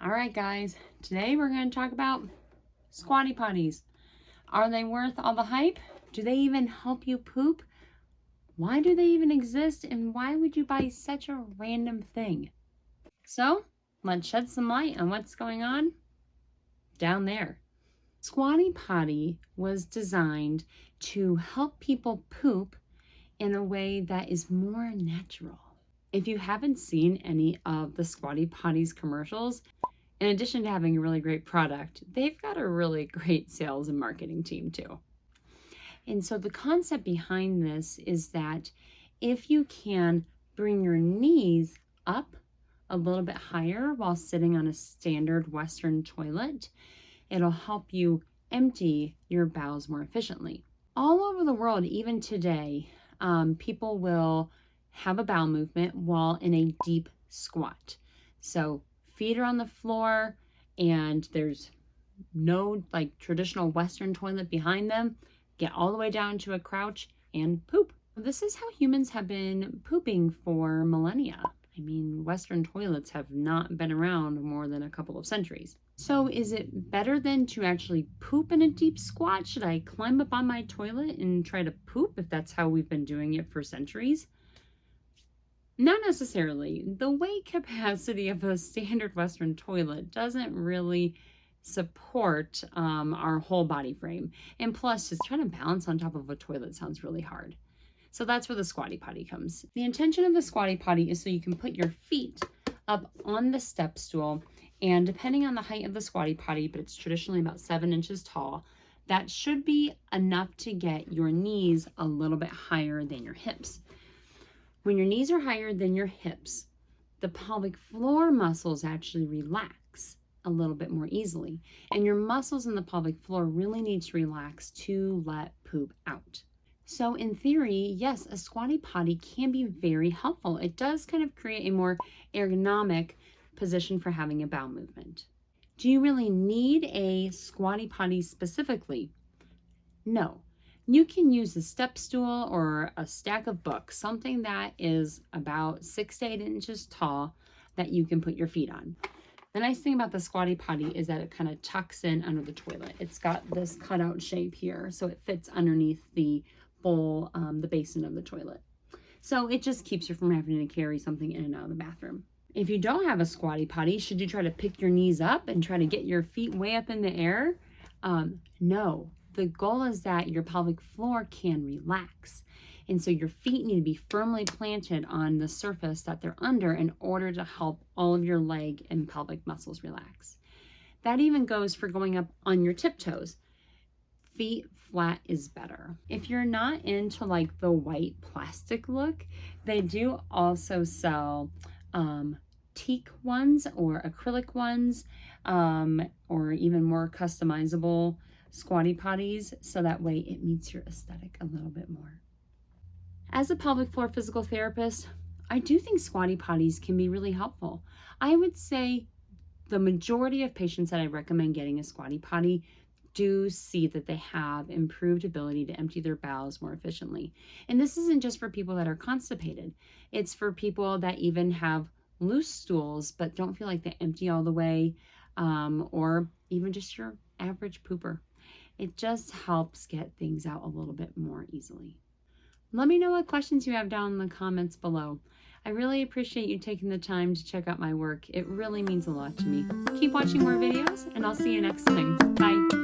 All right, guys, today we're going to talk about squatty potties. Are they worth all the hype? Do they even help you poop? Why do they even exist? And why would you buy such a random thing? So let's shed some light on what's going on down there. Squatty Potty was designed to help people poop in a way that is more natural. If you haven't seen any of the Squatty Potty's commercials, in addition to having a really great product, they've got a really great sales and marketing team too. And so the concept behind this is that if you can bring your knees up a little bit higher while sitting on a standard Western toilet, it'll help you empty your bowels more efficiently. All over the world, even today, people will have a bowel movement while in a deep squat. So feet are on the floor and there's no like traditional Western toilet behind them. Get all the way down to a crouch and poop. This is how humans have been pooping for millennia. I mean, Western toilets have not been around more than a couple of centuries. So is it better than to actually poop in a deep squat? Should I climb up on my toilet and try to poop if that's how we've been doing it for centuries? Not necessarily. The weight capacity of a standard Western toilet doesn't really support our whole body frame. And plus, just trying to balance on top of a toilet sounds really hard. So that's where the Squatty Potty comes. The intention of the Squatty Potty is so you can put your feet up on the step stool, and depending on the height of the Squatty Potty, but it's traditionally about 7 inches tall, that should be enough to get your knees a little bit higher than your hips. When your knees are higher than your hips, the pelvic floor muscles actually relax a little bit more easily. And your muscles in the pelvic floor really need to relax to let poop out. So in theory, yes, a Squatty Potty can be very helpful. It does kind of create a more ergonomic position for having a bowel movement. Do you really need a Squatty Potty specifically? No. You can use a step stool or a stack of books, something that is about 6 to 8 inches tall that you can put your feet on. The nice thing about the Squatty Potty is that it kind of tucks in under the toilet. It's got this cutout shape here, so it fits underneath the bowl, the basin of the toilet. So it just keeps you from having to carry something in and out of the bathroom. If you don't have a Squatty Potty, should you try to pick your knees up and try to get your feet way up in the air? No. The goal is that your pelvic floor can relax. And so your feet need to be firmly planted on the surface that they're under in order to help all of your leg and pelvic muscles relax. That even goes for going up on your tiptoes. Feet flat is better. If you're not into like the white plastic look, they do also sell teak ones or acrylic ones, or even more customizable Squatty Potties, so that way it meets your aesthetic a little bit more. As a pelvic floor physical therapist, I do think Squatty Potties can be really helpful. I would say the majority of patients that I recommend getting a Squatty Potty do see that they have improved ability to empty their bowels more efficiently. And this isn't just for people that are constipated. It's for people that even have loose stools but don't feel like they empty all the way, or even just your average pooper. It just helps get things out a little bit more easily. Let me know what questions you have down in the comments below. I really appreciate you taking the time to check out my work. It really means a lot to me. Keep watching more videos, and I'll see you next time. Bye.